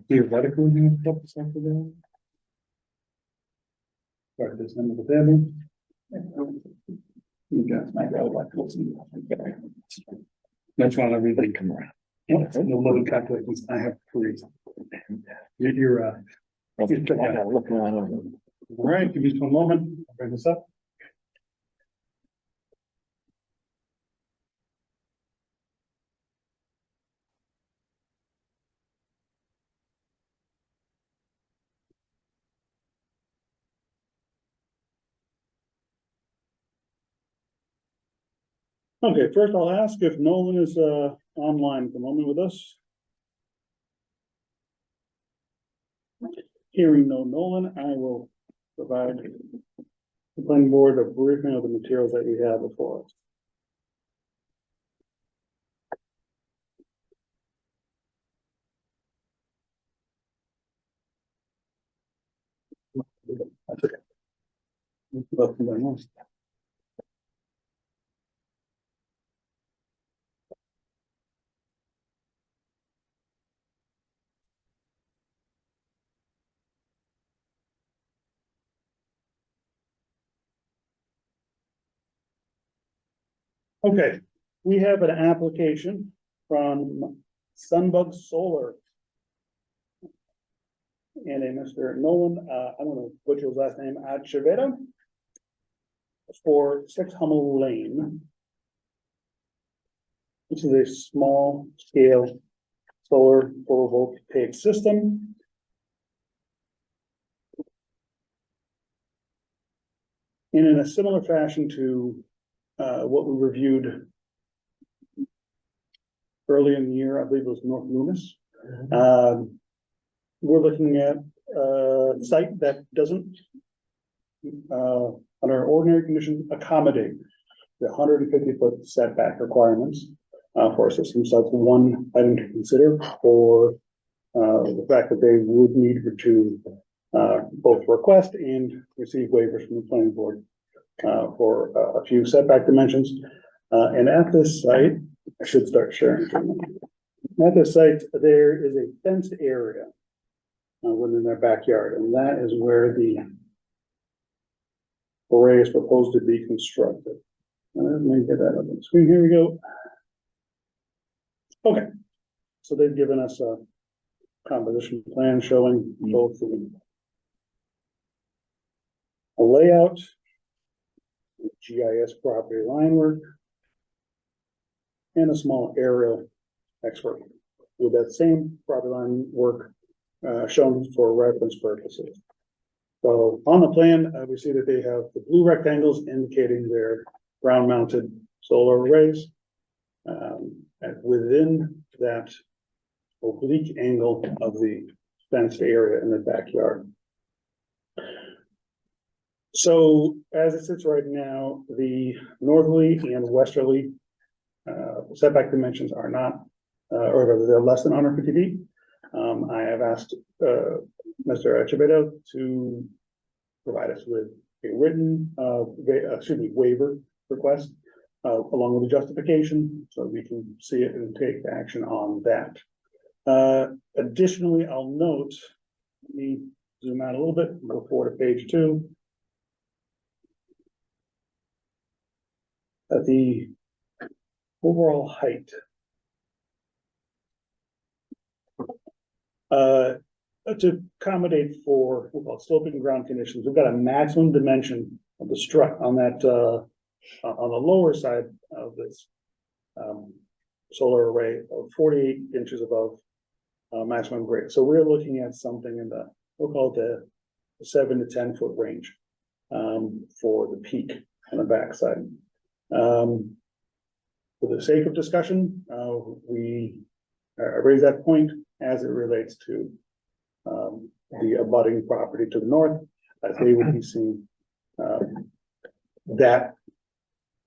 B: Theoretically, we have a couple sets of them. Start this number with Debbie. You guys might go like this. That's one I really come around. Yep, the living calculations, I have three. You're
F: Look around.
B: all right, give me just one moment, I'll bring this up. Okay, first I'll ask if Nolan is online at the moment with us. Hearing no Nolan, I will provide the planning board a briefing of the materials that we have before us. That's okay. Left and right. Okay, we have an application from Sunbug Solar. And a Mr. Nolan, I'm gonna butcher his last name, Acheveda. For 6 Hummel Lane. This is a small scale solar photovoltaic system. And in a similar fashion to what we reviewed early in the year, I believe it was North Loomis. We're looking at a site that doesn't, under ordinary conditions, accommodate the 150-foot setback requirements for a system. So that's one item to consider for the fact that they would need to both request and receive waivers from the planning board for a few setback dimensions. And at this site, I should start sharing. At this site, there is a fenced area within their backyard, and that is where the array is proposed to be constructed. Let me get that up on the screen. Here we go. Okay, so they've given us a composition plan showing both a layout, GIS property line work, and a small aerial expert with that same property line work shown for reference purposes. So on the plan, we see that they have the blue rectangles indicating their ground mounted solar arrays. And within that oblique angle of the fenced area in the backyard. So as it sits right now, the northerly and westerly setback dimensions are not, or they're less than 150 feet. I have asked Mr. Echevedo to provide us with a written, waiver request along with a justification so we can see it and take action on that. Additionally, I'll note, let me zoom out a little bit, go forward to page 2. That the overall height to accommodate for we'll call it sloping ground conditions, we've got a maximum dimension of the strut on that on the lower side of this solar array of 48 inches above maximum grade. So we're looking at something in the, we'll call it the 7 to 10 foot range for the peak on the backside. For the sake of discussion, we raise that point as it relates to the abutting property to the north, as they would be seeing that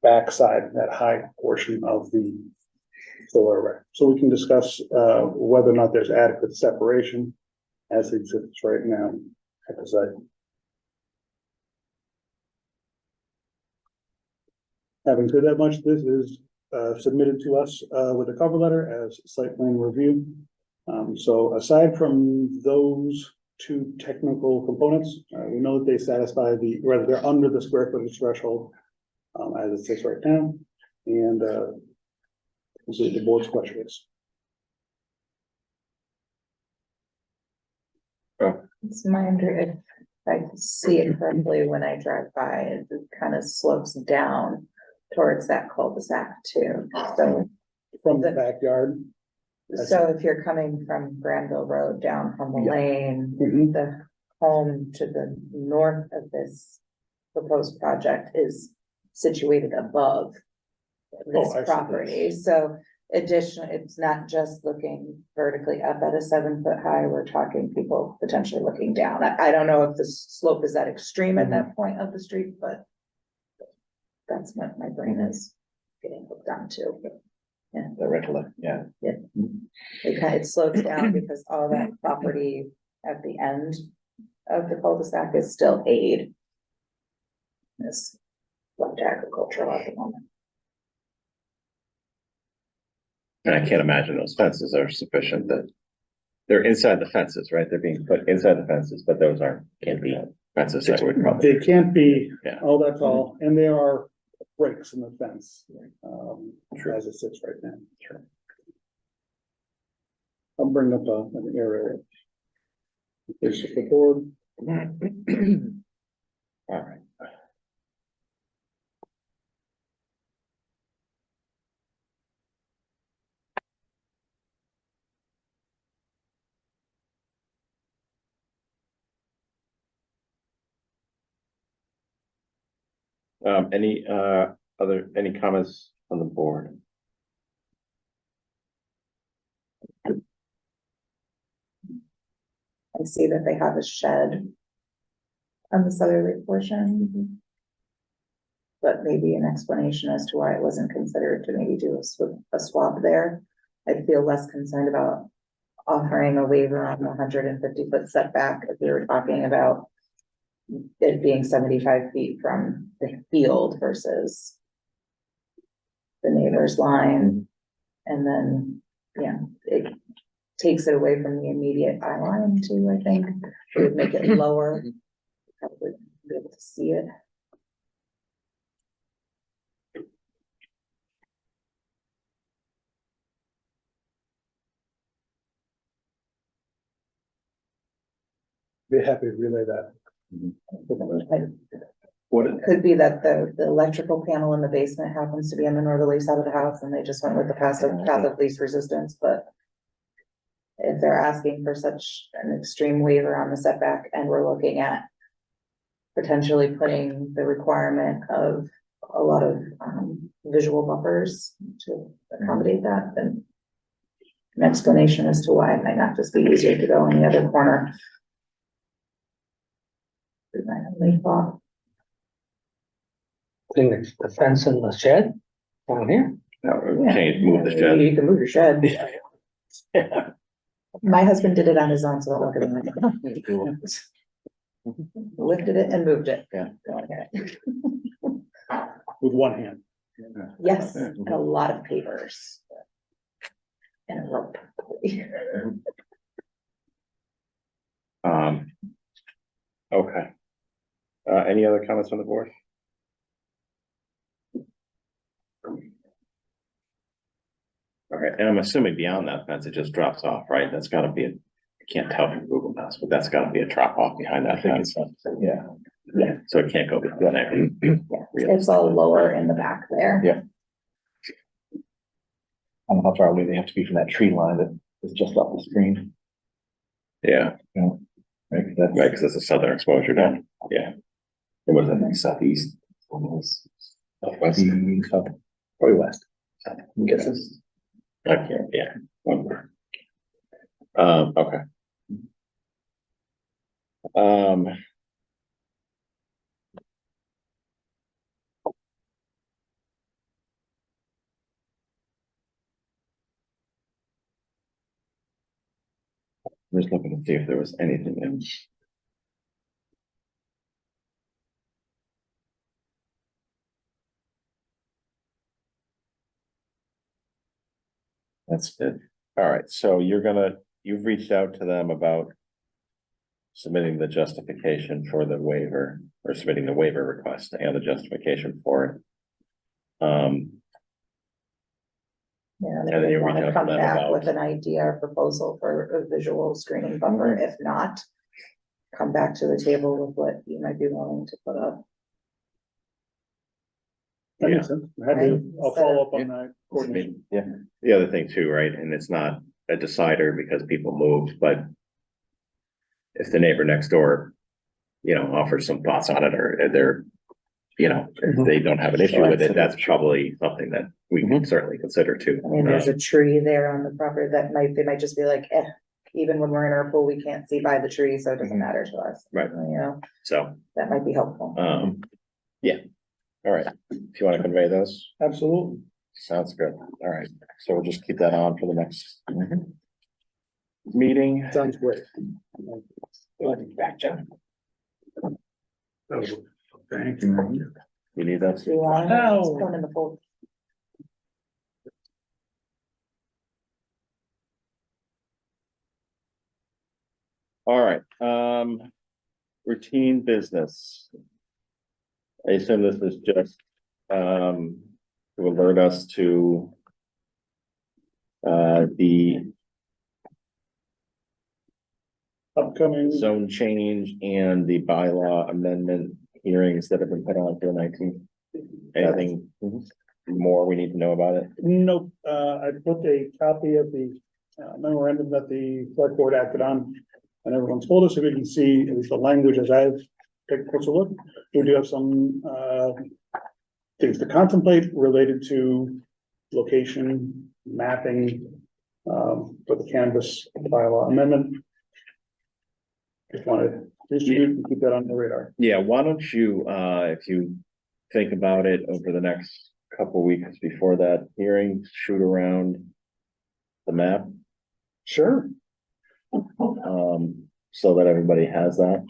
B: backside, that high portion of the solar array. So we can discuss whether or not there's adequate separation as it exists right now at the site. Having said that much, this is submitted to us with a cover letter as site plan review. So aside from those two technical components, we know that they satisfy the, rather they're under the square footage threshold as it sits right now. And we'll see what the board's question is.
D: It's my if I see it correctly when I drive by, it kind of slopes down towards that cul-de-sac too. So
B: From the backyard.
D: so if you're coming from Granville Road down from the
B: Yeah.
D: lane,
B: Mhm.
D: the home to the north of this proposed project is situated above this
B: I see.
D: property. So additionally, it's not just looking vertically up at a 7 foot high. We're talking people potentially looking down. I don't know if the slope is that extreme at that point of the street, but that's what my brain is getting hooked on to. Yeah.
A: The recollect, yeah.
D: It slopes down because all that property at the end of the cul-de-sac is still aid. It's left agricultural at the moment.
A: And I can't imagine those fences are sufficient that they're inside the fences, right? They're being put inside the fences, but those can't be fences that would probably.
B: They can't be
A: Yeah.
B: all that tall, and there are breaks in the fence
A: True.
B: as it sits right now.
A: Sure.
B: I'll bring up an area. There's the board.
A: All right. Any comments on the board?
D: I see that they have a shed on the southerly portion. But maybe an explanation as to why it wasn't considered to maybe do a swap there. I'd feel less concerned about offering a waiver on the 150-foot setback if we were talking about it being 75 feet from the field versus the neighbor's line. And then, yeah, it takes it away from the immediate eye line too, I think. It would make it lower. Probably be able to see it.
B: Be happy to relay that.
A: What,
D: It could be that the electrical panel in the basement happens to be on the northerly side of the house and they just went with the path of least resistance, but if they're asking for such an extreme waiver on the setback and we're looking at potentially putting the requirement of a lot of visual buffers to accommodate that, then an explanation as to why it might not just be easier to go in the other corner. Is my only thought.
H: Thing that's the fence and the shed down here.
A: change, move the shed?
D: You can move your shed. My husband did it on his own, so don't look at him. Lifted it and moved it.
A: Yeah.
D: Okay.
B: With one hand.
D: Yes, and a lot of papers. And a rope.
A: Okay. Any other comments on the board? All right, and I'm assuming beyond that fence, it just drops off, right? That's gotta be, I can't tell from Google Maps, but that's gotta be a drop off behind that fence. Yeah.
D: Yeah.
A: So it can't go beyond there.
D: It's all lower in the back there.
F: Yeah. I don't know how far away they have to be from that tree line that is just off the screen.
A: Yeah,
F: Right,
A: right, because it's a southern exposure down, yeah.
F: It was in the southeast.
A: Southwest.
F: Probably west. I'm guessing.
A: I can't, yeah. One more. Okay. I'm just looking to see if there was anything else. That's good. All right, so you've reached out to them about submitting the justification for the waiver, or submitting the waiver request and the justification for it.
D: Yeah,
A: And
D: they
A: then
D: may
A: you
D: want
A: reach out
D: to
A: to
D: come
A: them
D: back
A: about-
D: with an idea or proposal for a visual screening buffer. If not, come back to the table with what you might be willing to put up.
B: That makes sense. I'm happy to- I'll follow up on that
A: I
B: coordination.
A: mean, yeah, the other thing too, right, and it's not a decider because people moved, but if the neighbor next door, offers some thoughts on it, or they're, if they don't have an issue with it, that's probably something that we can certainly consider too.
D: I mean, there's a tree there on the property that they might just be like, even when we're in our pool, we can't see by the tree, so it doesn't matter to us.
A: Right.
D: So that might be helpful.
A: Yeah, all right, if you want to convey those,
B: Absolutely.
A: sounds good, all right, so we'll just keep that on for the next meeting.
B: Sounds great.
H: Back, John.
B: Thank you.
A: You need that?
D: Do you want it?
B: No.
D: Just put it in the pool.
A: All right, routine business. I assume this is just, to alert us to the
B: Upcoming,
A: zone change and the bylaw amendment hearings that have been put on for the 19th. Anything more we need to know about it?
B: nope, I put a copy of the memorandum that the select board acted on. And everyone's told us, if you can see at least the language as I've taken a closer look, we do have some things to contemplate related to location, mapping, for the canvas bylaw amendment. Just wanted to distribute and keep that on the radar.
A: Yeah, why don't you, if you think about it over the next couple weeks before that hearing, shoot around the map,
B: Sure.
A: so that everybody has that.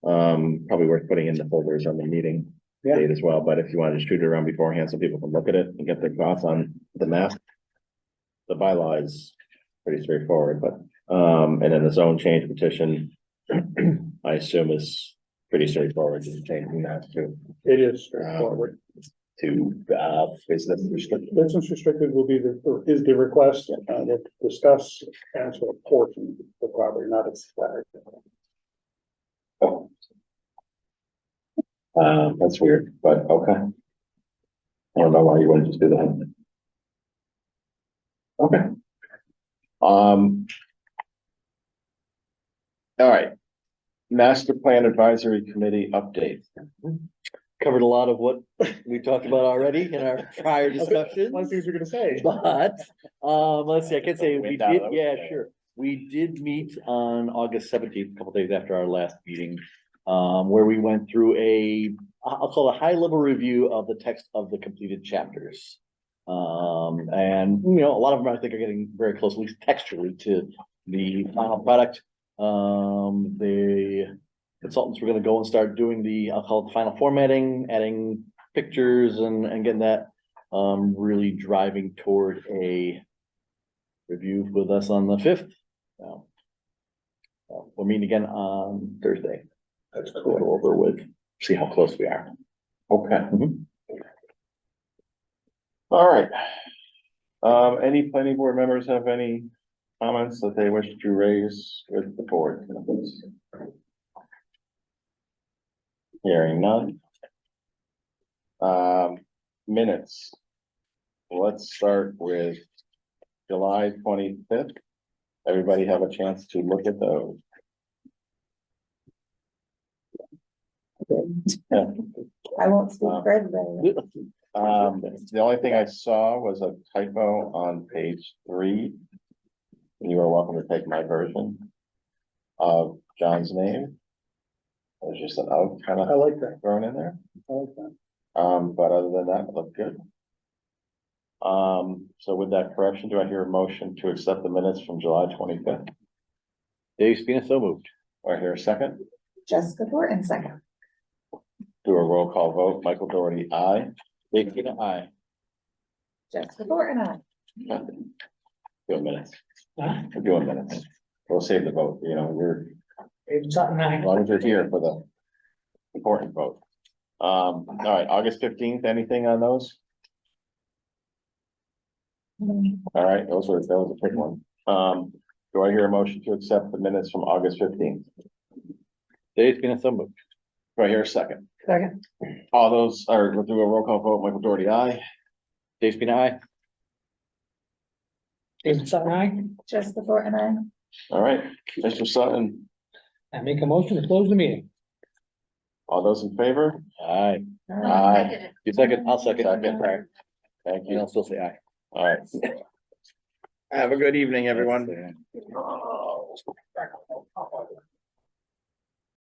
A: Probably worth putting in the folders on the meeting
B: Yeah.
A: date as well, but if you wanted to shoot it around beforehand so people can look at it and get their thoughts on the map. The bylaw is pretty straightforward, but, and then the zone change petition, I assume is pretty straightforward, just changing that
B: It is straightforward.
A: to, business restricted.
B: Business restricted will be is the request, we'll discuss transfer a portion of the property, not its entirety.
A: That's weird, but okay. I don't know why you wouldn't just do that. Okay. All right. Master Plan Advisory Committee update.
F: Covered a lot of what we talked about already in our prior discussions.
B: One of the things you're gonna say.
F: But, let's see, I can say we
A: Wait, that
F: did,
A: was
F: yeah,
A: okay.
F: sure. We did meet on August 17th, a couple days after our last meeting. Where we went through I'll call a high level review of the text of the completed chapters. And you know, a lot of them I think are getting very close, at least textually, to the final product. The consultants were gonna go and start doing I'll call it the final formatting, adding pictures and getting that. Really driving toward a review with us on the 5th. We'll meet again on Thursday.
B: That's
F: Go
B: cool.
F: over with, see how close we are.
A: Okay.
F: Mhm.
A: All right. Any planning board members have any comments that they wish to raise with the board? Hearing none. Minutes. Let's start with July 25th. Everybody have a chance to look at those. Yeah.
D: I won't speak for everybody.
A: The only thing I saw was a typo on page 3. You are welcome to take my version of John's name. There's just an O kind
B: I
A: of
B: like that.
A: thrown in there.
B: I like that.
A: But other than that, it looked good. So with that correction, do I hear a motion to accept the minutes from July 25th?
F: Dave Spina, so moved.
A: Do I hear a second?
D: Jessica Thornton, second.
A: Do a roll call vote. Michael Doherty, aye. Dave Spina, aye.
D: Jessica Thornton, aye.
A: Doing minutes.
H: Huh?
A: We're doing minutes. We'll save the vote, you know,
H: Dave Sutton, aye.
A: as long as you're here for the important vote. All right, August 15th, anything on those? All right, that was a quick one. Do I hear a motion to accept the minutes from August 15th?
F: Dave Spina, so moved.
A: Do I hear a second?
H: Second.
A: All those, or we'll do a roll call vote. Michael Doherty, aye.
F: Dave Spina, aye.
H: Dave Sutton, aye.
D: Jessica Thornton, aye.
A: All right, Mr. Sutton,
H: I make a motion to close the meeting.
A: all those in favor?
F: Aye.
A: Aye.
F: You second, I'll second.
A: Second.
F: Right.
A: Thank
F: And
A: you.
F: I'll still say aye.
A: All right. Have a good evening, everyone.
F: That's,